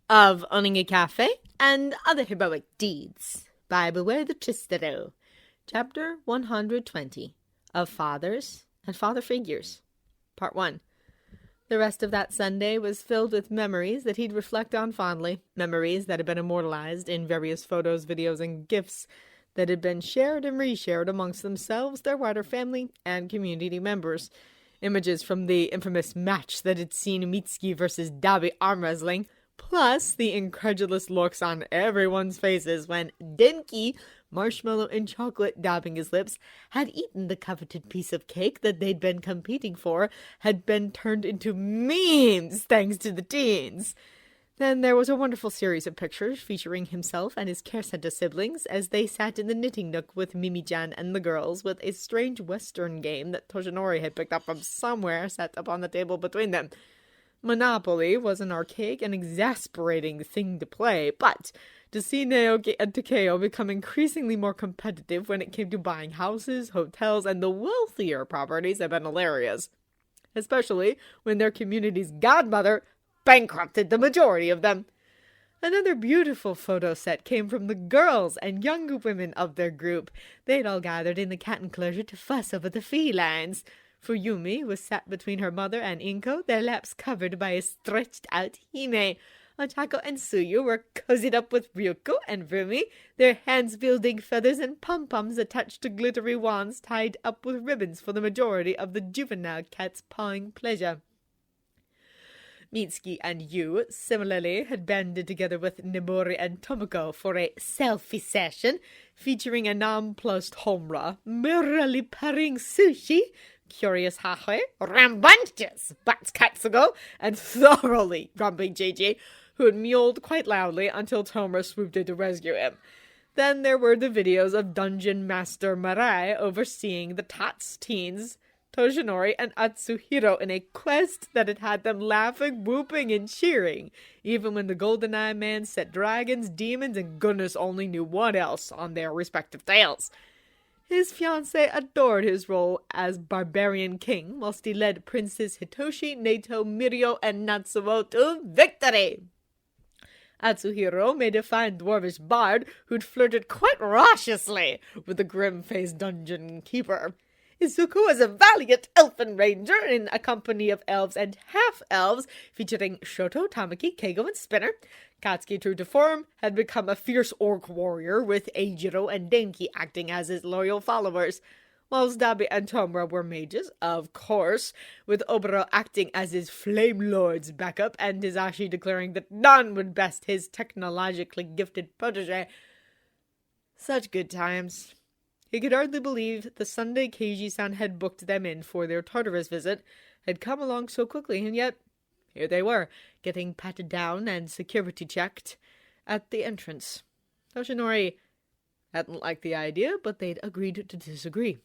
of owning a cafe and other heroic deeds by Beware the Tristero, Chapter 120 of Fathers and Father Figures, Part 1. The rest of that Sunday was filled with memories that he'd reflect on fondly, memories that had been immortalized in various photos, videos, and GIFs that had been shared and reshared amongst themselves, their wider family, and community members. Images from the infamous match that had seen Mitsuki versus Dabi arm wrestling, plus the incredulous looks on everyone's faces when Denki, marshmallow and chocolate dabbing his lips, had eaten the coveted piece of cake that they'd been competing for, had been turned into memes thanks to the teens. Then there was a wonderful series of pictures featuring himself and his Kersenta siblings as they sat in the knitting nook with Mimi-chan and the girls with a strange Western game that Toshinori had picked up from somewhere set up on the table between them. Monopoly was an archaic and exasperating thing to play, but to see Naoki and Takeo become increasingly more competitive when it came to buying houses, hotels, and the wealthier properties had been hilarious. Especially when their community's godmother bankrupted the majority of them. Another beautiful photo set came from the girls and younger women of their group. They'd all gathered in the cat enclosure to fuss over the felines. Fuyumi was sat between her mother and Inko, their laps covered by a stretched-out Hime. Ochako and Suyu were cozied up with Ryuko and Rumi, their hands wielding feathers and pom-poms attached to glittery wands tied up with ribbons for the majority of the juvenile cats' pawing pleasure. Mitsuki and Yu similarly had banded together with Nibori and Tomoko for a selfie session featuring a nonplussed Homura, merrily purring Sushi, curious Hahe, rambunctious Bats Katsugo, and thoroughly grumpy Gigi, who had mewled quite loudly until Tomura swooped in to rescue him. Then there were the videos of Dungeon Master Marai overseeing the Tots teens, Toshinori and Atsuhiro in a quest that had them laughing, whooping, and cheering, even when the GoldenEye man set dragons, demons, and goodness only knew what else on their respective tails. His fiancée adored his role as Barbarian King, whilst he led Princes Hitoshi, Nato, Mirio, and Natsuo to victory. Atsuhiro made a fine dwarvish bard who'd flirted quite raucously with the grim-faced dungeon keeper. Izuku was a valiant elfin ranger in a company of elves and half-elves, featuring Shoto, Tamaki, Keigo, and Spinner. Katsuki, true to form, had become a fierce orc warrior, with Eijiro and Denki acting as his loyal followers, whilst Dabi and Tomura were mages, of course, with Oboro acting as his Flame Lord's backup, and Hisashi declaring that none would best his technologically gifted protege. Such good times. He could hardly believe the Sunday Keiji-san had booked them in for their Tartarus visit had come along so quickly, and yet here they were, getting patted down and security checked at the entrance. Toshinori hadn't liked the idea, but they'd agreed to disagree.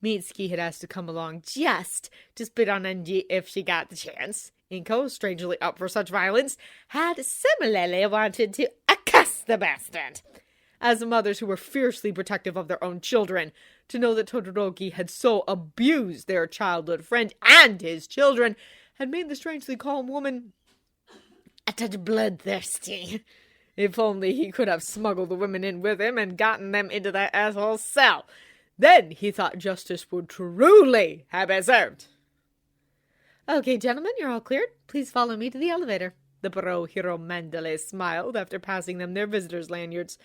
Mitsuki had asked to come along just to spit on Enji if she got the chance. Inko, strangely up for such violence, had similarly wanted to accuss the bastard. As mothers who were fiercely protective of their own children, to know that Todoroki had so abused their childhood friend and his children had made the strangely calm woman a touch bloodthirsty. If only he could have smuggled the women in with him and gotten them into that asshole's cell. Then he thought justice would truly have been served. Okay, gentlemen, you're all cleared. Please follow me to the elevator. The Bro Hiro Mandale smiled after passing them their visitors' lanyards.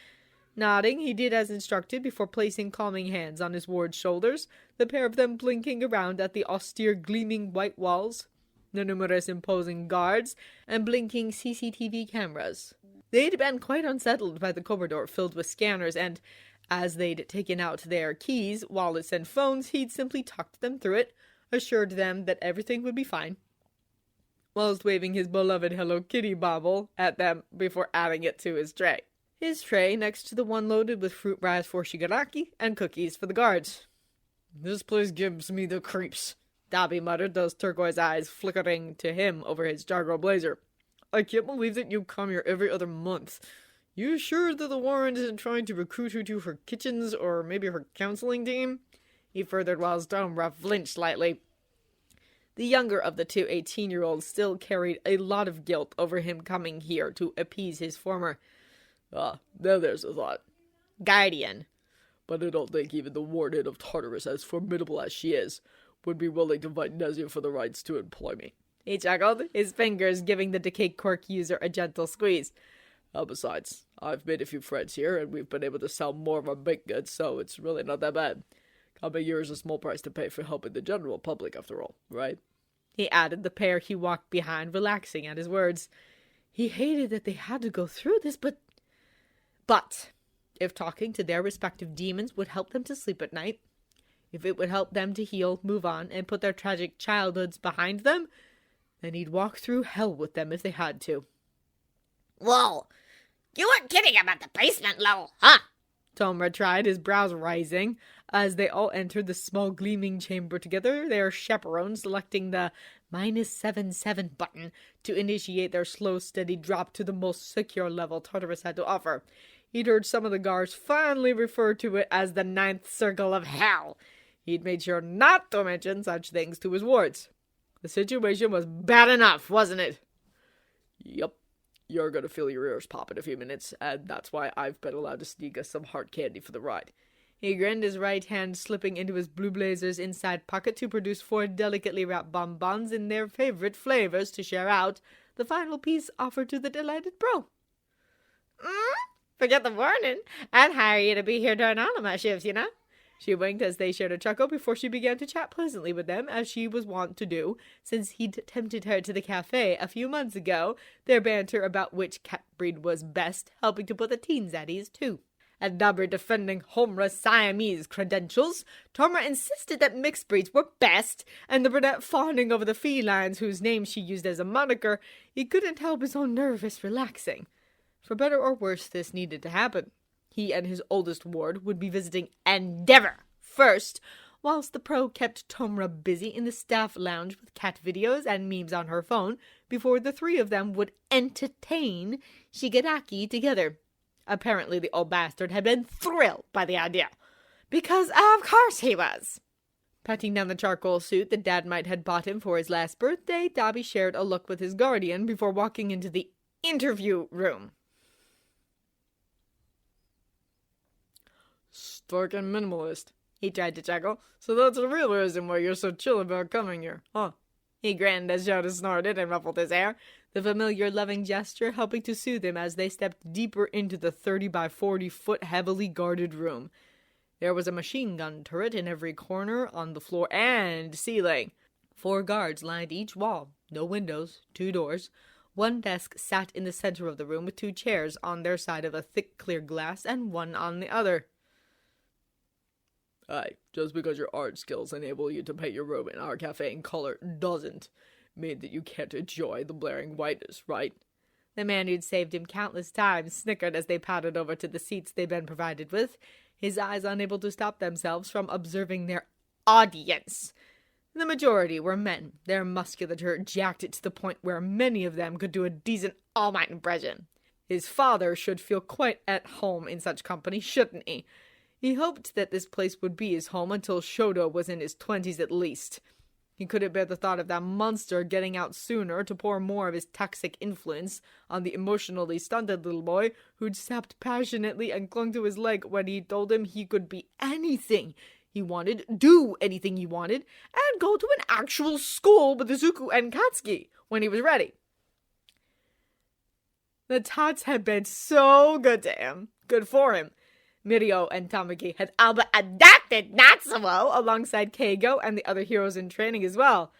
Nodding, he did as instructed before placing calming hands on his ward's shoulders, the pair of them blinking around at the austere gleaming white walls, the numerous imposing guards, and blinking CCTV cameras. They'd been quite unsettled by the corridor filled with scanners, and as they'd taken out their keys, wallets, and phones, he'd simply tucked them through it, assured them that everything would be fine, whilst waving his beloved Hello Kitty bauble at them before adding it to his tray. His tray next to the one loaded with fruit rice for Shigaraki and cookies for the guards. This place gives me the creeps, Dabi muttered, those turquoise eyes flickering to him over his Jargo blazer. I can't believe that you come here every other month. You sure that the Warren isn't trying to recruit you to her kitchens or maybe her counseling team? He furthered while his tone rough flinched slightly. The younger of the two 18-year-olds still carried a lot of guilt over him coming here to appease his former, now there's a thought. guardian. But I don't think even the warden of Tartarus, as formidable as she is, would be willing to fight Nezia for the rights to employ me. He chuckled, his fingers giving the decayed quirk user a gentle squeeze. Besides, I've made a few friends here, and we've been able to sell more of our baked goods, so it's really not that bad. Coming here is a small price to pay for helping the general public, after all, right? He added, the pair he walked behind, relaxing at his words. He hated that they had to go through this, but if talking to their respective demons would help them to sleep at night, if it would help them to heal, move on, and put their tragic childhoods behind them, then he'd walk through hell with them if they had to. Whoa, you weren't kidding about the basement level, huh? Tomra tried, his brows rising. As they all entered the small gleaming chamber together, their chaperone selecting the -77 button to initiate their slow, steady drop to the most secure level Tartarus had to offer. He'd heard some of the guards fondly refer to it as the 9th circle of hell. He'd made sure not to mention such things to his wards. The situation was bad enough, wasn't it? Yep. You're gonna feel your ears pop in a few minutes, and that's why I've been allowed to sneak us some hard candy for the ride. He grinned, his right hand slipping into his blue blazer's inside pocket to produce 4 delicately wrapped bonbons in their favorite flavors to share out, the final piece offered to the delighted bro. Forget the warning. I'd hire you to be here during all of my shifts, you know? She winked as they shared a chuckle before she began to chat pleasantly with them, as she was wont to do, since he'd tempted her to the cafe a few months ago, their banter about which cat breed was best, helping to put the teens at ease, too. And Dabber defending Homra's Siamese credentials, Tomra insisted that mixed breeds were best, and the brunette fawning over the felines whose name she used as a moniker, he couldn't help his own nervous relaxing. For better or worse, this needed to happen. He and his oldest ward would be visiting Endeavor first, whilst the pro kept Tomra busy in the staff lounge with cat videos and memes on her phone, before the three of them would entertain Shigaraki together. Apparently the old bastard had been thrilled by the idea, because of course he was. Patting down the charcoal suit that Dad-Mite had bought him for his last birthday, Dobby shared a look with his guardian before walking into the interview room. Stark and minimalist. He tried to chuckle. So that's the real reason why you're so chill about coming here, huh? He grinned as Shouta snorted and ruffled his hair, the familiar loving gesture helping to soothe him as they stepped deeper into the 30 by 40 foot heavily guarded room. There was a machine gun turret in every corner, on the floor and ceiling. 4 guards lined each wall, no windows, 2 doors. 1 desk sat in the center of the room with 2 chairs on their side of a thick clear glass and 1 on the other. Aye, just because your art skills enable you to paint your room in our cafe in color doesn't mean that you can't enjoy the blaring whiteness, right? The man who'd saved him countless times snickered as they padded over to the seats they'd been provided with, his eyes unable to stop themselves from observing their audience. The majority were men, their musculature jacked to the point where many of them could do a decent All Might impression. His father should feel quite at home in such company, shouldn't he? He hoped that this place would be his home until Shouta was in his 20s at least. He couldn't bear the thought of that monster getting out sooner to pour more of his toxic influence on the emotionally stunted little boy who'd sapped passionately and clung to his leg when he told him he could be anything he wanted, do anything he wanted, and go to an actual school with Izuku and Katsuki when he was ready. The tots had been so good to him. Good for him. Mirio and Tamaki had all but adopted Natsuo alongside Keigo and the other heroes in training as well.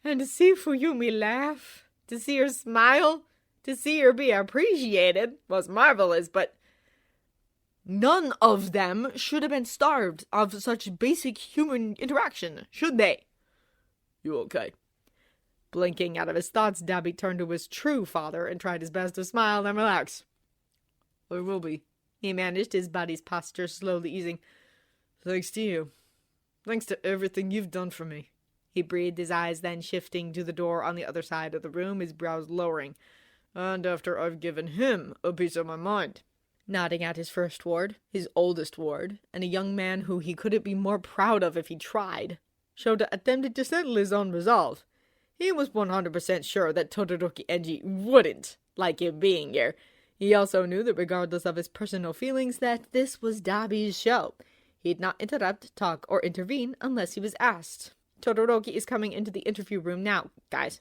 And to see Fuyumi laugh, to see her smile, to see her be appreciated was marvelous, but none of them should have been starved of such basic human interaction, should they? You okay? Blinking out of his thoughts, Dabby turned to his true father and tried his best to smile and relax. I will be. He managed, his body's posture slowly easing. Thanks to you. Thanks to everything you've done for me. He breathed, his eyes then shifting to the door on the other side of the room, his brows lowering. And after I've given him a piece of my mind. Nodding at his first ward, his oldest ward, and a young man who he couldn't be more proud of if he tried, Shouta attempted to settle his own resolve. He was 100% sure that Todoroki Enji wouldn't like him being here. He also knew that regardless of his personal feelings, that this was Dabi's show. He'd not interrupt, talk, or intervene unless he was asked. Todoroki is coming into the interview room now, guys.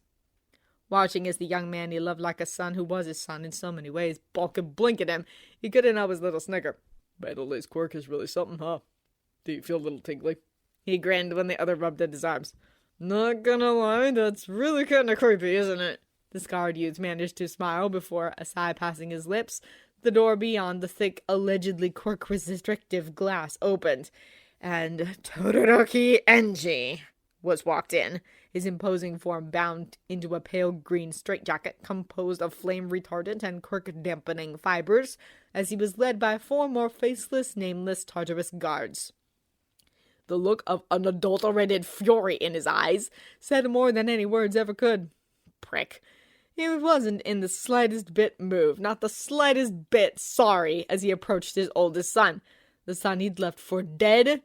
Watching as the young man he loved like a son, who was his son in so many ways, balk and blink at him, he couldn't help his little snicker. Battle-Ace quirk is really something, huh? Do you feel a little tingly? He grinned when the other rubbed at his arms. Not gonna lie, that's really kinda creepy, isn't it? The scarred youth managed to smile before, a sigh passing his lips, the door beyond the thick, allegedly quirk-restrictive glass opened, and Todoroki Enji was walked in, his imposing form bound into a pale green straitjacket composed of flame-retardant and quirk-dampening fibers, as he was led by 4 more faceless, nameless Tartarus guards. The look of unadulterated fury in his eyes said more than any words ever could. Prick. He wasn't in the slightest bit moved, not the slightest bit sorry as he approached his oldest son, the son he'd left for dead,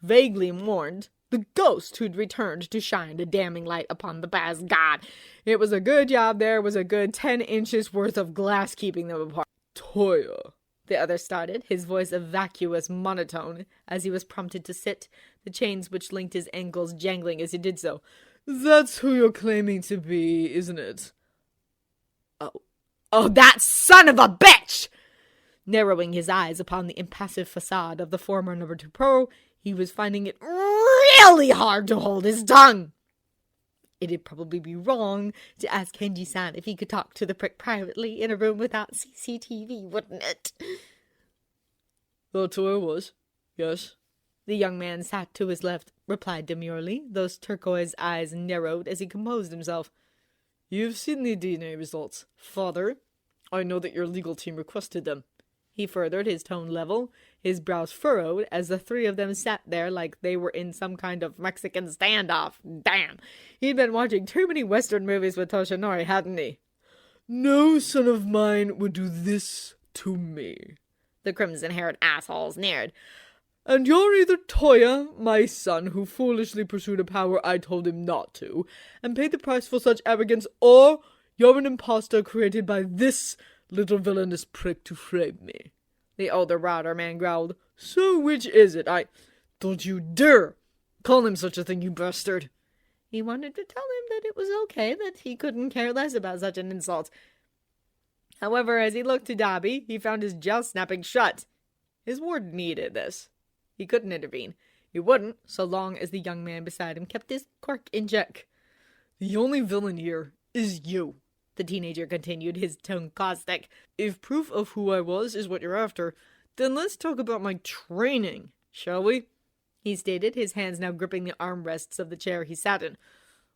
vaguely mourned, the ghost who'd returned to shine a damning light upon the past god. It was a good job there was a good 10 inches worth of glass keeping them apart. Toya, the other started, his voice a vacuous monotone, as he was prompted to sit, the chains which linked his ankles jangling as he did so. That's who you're claiming to be, isn't it? Oh, that son of a bitch! Narrowing his eyes upon the impassive facade of the former number 2 pro, he was finding it really hard to hold his tongue. It'd probably be wrong to ask Kenji-san if he could talk to the prick privately in a room without CCTV, wouldn't it? That's who it was. Yes. The young man sat to his left, replied demurely, those turquoise eyes narrowed as he composed himself. You've seen the DNA results, father. I know that your legal team requested them. He furthered, his tone level, his brows furrowed, as the 3 of them sat there like they were in some kind of Mexican standoff. Damn! He'd been watching too many Western movies with Toshinori, hadn't he? No son of mine would do this to me. The crimson-haired asshole sneered. And you're either Toya, my son, who foolishly pursued a power I told him not to, and paid the price for such arrogance, or you're an impostor created by this little villainous prick to frame me. The older, broader man growled. So which is it? Don't you dare call him such a thing, you bastard. He wanted to tell him that it was okay, that he couldn't care less about such an insult. However, as he looked to Dabi, he found his jaw snapping shut. His ward needed this. He couldn't intervene. He wouldn't, so long as the young man beside him kept his quirk in check. The only villain here is you, the teenager continued, his tone caustic. If proof of who I was is what you're after, then let's talk about my training, shall we? He stated, his hands now gripping the armrests of the chair he sat in.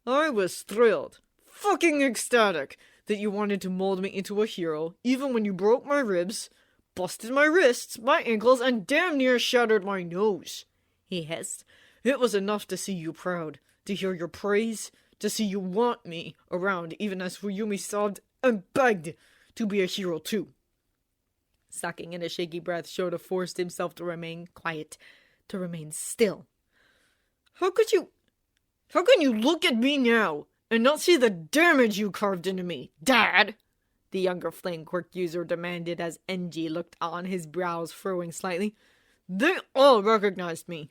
I was thrilled, fucking ecstatic, that you wanted to mold me into a hero, even when you broke my ribs, busted my wrists, my ankles, and damn near shattered my nose, he hissed. It was enough to see you proud, to hear your praise, to see you want me around, even as Fuyumi sobbed and begged to be a hero too. Sucking in a shaky breath, Shouta forced himself to remain quiet, to remain still. How can you look at me now and not see the damage you carved into me, Dad? The younger flame quirk user demanded as Enji looked on, his brows furrowing slightly. They all recognized me.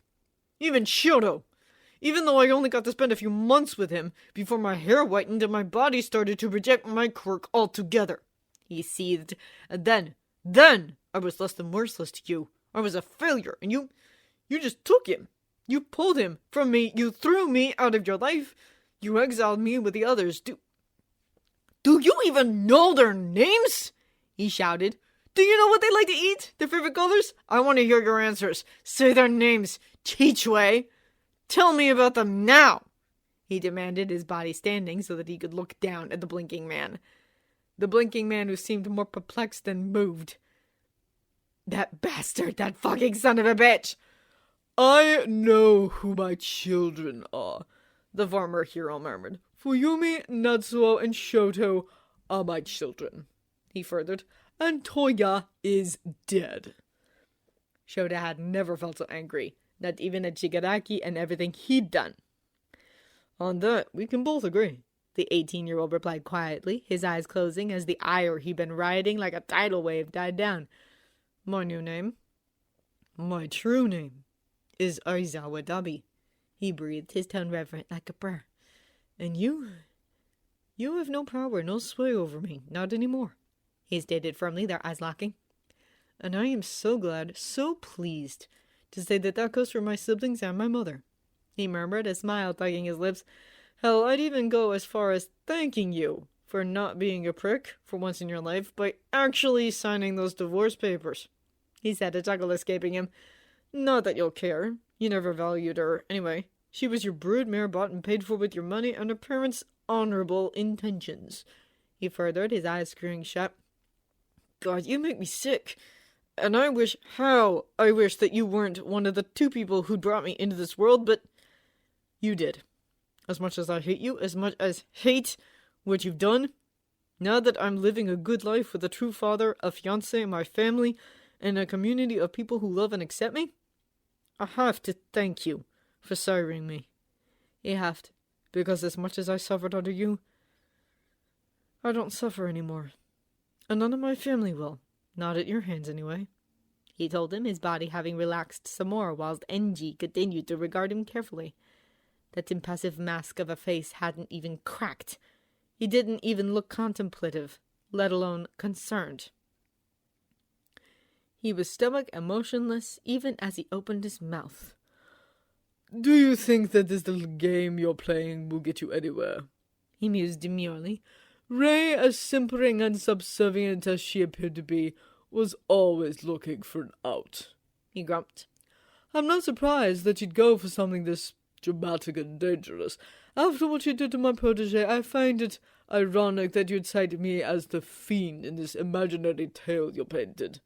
Even Shouta. Even though I only got to spend a few months with him before my hair whitened and my body started to reject my quirk altogether. He seethed. And then I was less than worthless to you. I was a failure, and you just took him. You pulled him from me. You threw me out of your life. You exiled me with the others. Do you even know their names? He shouted. Do you know what they like to eat? Their favorite colors? I want to hear your answers. Say their names, Chichue. Tell me about them now, he demanded, his body standing so that he could look down at the blinking man. The blinking man, who seemed more perplexed than moved. That bastard, that fucking son of a bitch! I know who my children are, the former hero murmured. Fuyumi, Natsuo, and Shoto are my children, he furthered, and Toya is dead. Shouta had never felt so angry, not even at Shigaraki and everything he'd done. On that, we can both agree. the 18-year-old replied quietly, his eyes closing as the ire he'd been riding like a tidal wave died down. My new name, my true name, is Aizawa Dabi. He breathed, his tone reverent like a prayer. And you have no power, no sway over me, not anymore, he stated firmly, their eyes locking. And I am so glad, so pleased to say that goes for my siblings and my mother, he murmured, a smile tugging his lips. Hell, I'd even go as far as thanking you for not being a prick for once in your life by actually signing those divorce papers, he said, a chuckle escaping him. Not that you'll care. You never valued her. Anyway, she was your broodmare bought and paid for with your money and her parents' honorable intentions, he furthered, his eyes screwing shut. God, you make me sick. And I wish that you weren't one of the two people who brought me into this world, but you did. As much as I hate you, as much as hate what you've done, now that I'm living a good life with a true father, a fiancé, my family, and a community of people who love and accept me, I have to thank you for siring me. I have to, because as much as I suffered under you, I don't suffer anymore. And none of my family will. Not at your hands, anyway, he told him, his body having relaxed some more, whilst NG continued to regard him carefully. That impassive mask of a face hadn't even cracked. He didn't even look contemplative, let alone concerned. He was stomach and motionless even as he opened his mouth. Do you think that this little game you're playing will get you anywhere? He mused demurely. Ray, as simpering and subservient as she appeared to be, was always looking for an out, he grumped. I'm not surprised that you'd go for something this dramatic and dangerous. After what you did to my protege, I find it ironic that you'd cite me as the fiend in this imaginary tale you painted.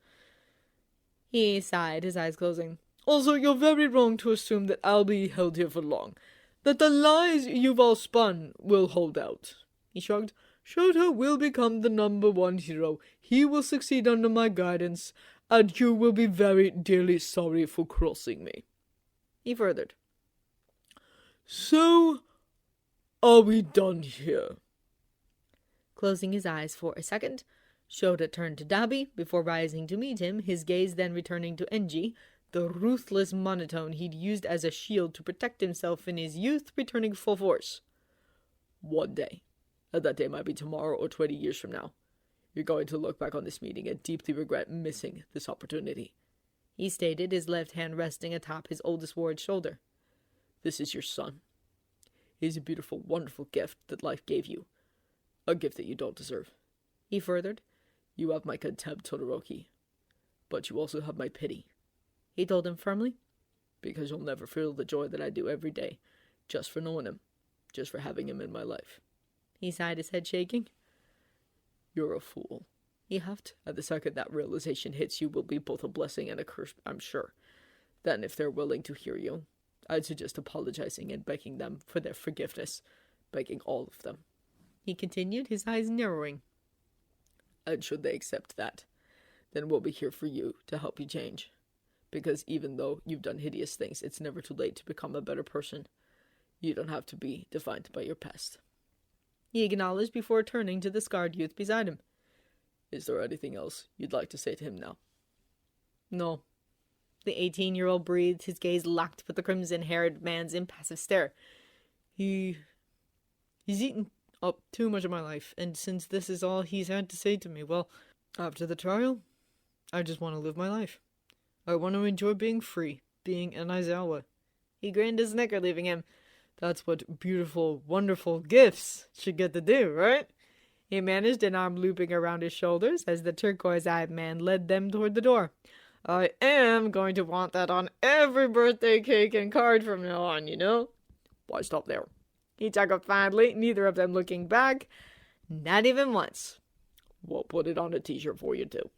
He sighed, his eyes closing. Also, you're very wrong to assume that I'll be held here for long. That the lies you've all spun will hold out. He shrugged. Shouta will become the #1 hero. He will succeed under my guidance, and you will be very dearly sorry for crossing me. He furthered. So, are we done here? Closing his eyes for a second, Shouta turned to Dabi before rising to meet him, his gaze then returning to Enji, the ruthless monotone he'd used as a shield to protect himself in his youth returning full force. One day, and that day might be tomorrow or 20 years from now, you're going to look back on this meeting and deeply regret missing this opportunity, he stated, his left hand resting atop his oldest ward's shoulder. This is your son. He's a beautiful, wonderful gift that life gave you. A gift that you don't deserve. He furthered, you have my contempt, Todoroki. But you also have my pity. He told him firmly, because you'll never feel the joy that I do every day, just for knowing him, just for having him in my life. He sighed, his head shaking. You're a fool. He huffed. At the second that realization hits you will be both a blessing and a curse, I'm sure. Then, if they're willing to hear you, I'd suggest apologizing and begging them for their forgiveness, begging all of them. He continued, his eyes narrowing. And should they accept that, then we'll be here for you to help you change. Because even though you've done hideous things, it's never too late to become a better person. You don't have to be defined by your past. He acknowledged before turning to the scarred youth beside him. Is there anything else you'd like to say to him now? No. The 18-year-old breathed, his gaze locked with the crimson-haired man's impassive stare. He's eaten up too much of my life, and since this is all he's had to say to me, well, after the trial, I just want to live my life. I want to enjoy being free, being an Aizawa. He grinned his snicker, leaving him. That's what beautiful, wonderful gifts should get to do, right? He managed, an arm looping around his shoulders as the turquoise-eyed man led them toward the door. I am going to want that on every birthday cake and card from now on, you know? Why stop there? He chuckled fondly, neither of them looking back, not even once. We'll put it on a t-shirt for you, too.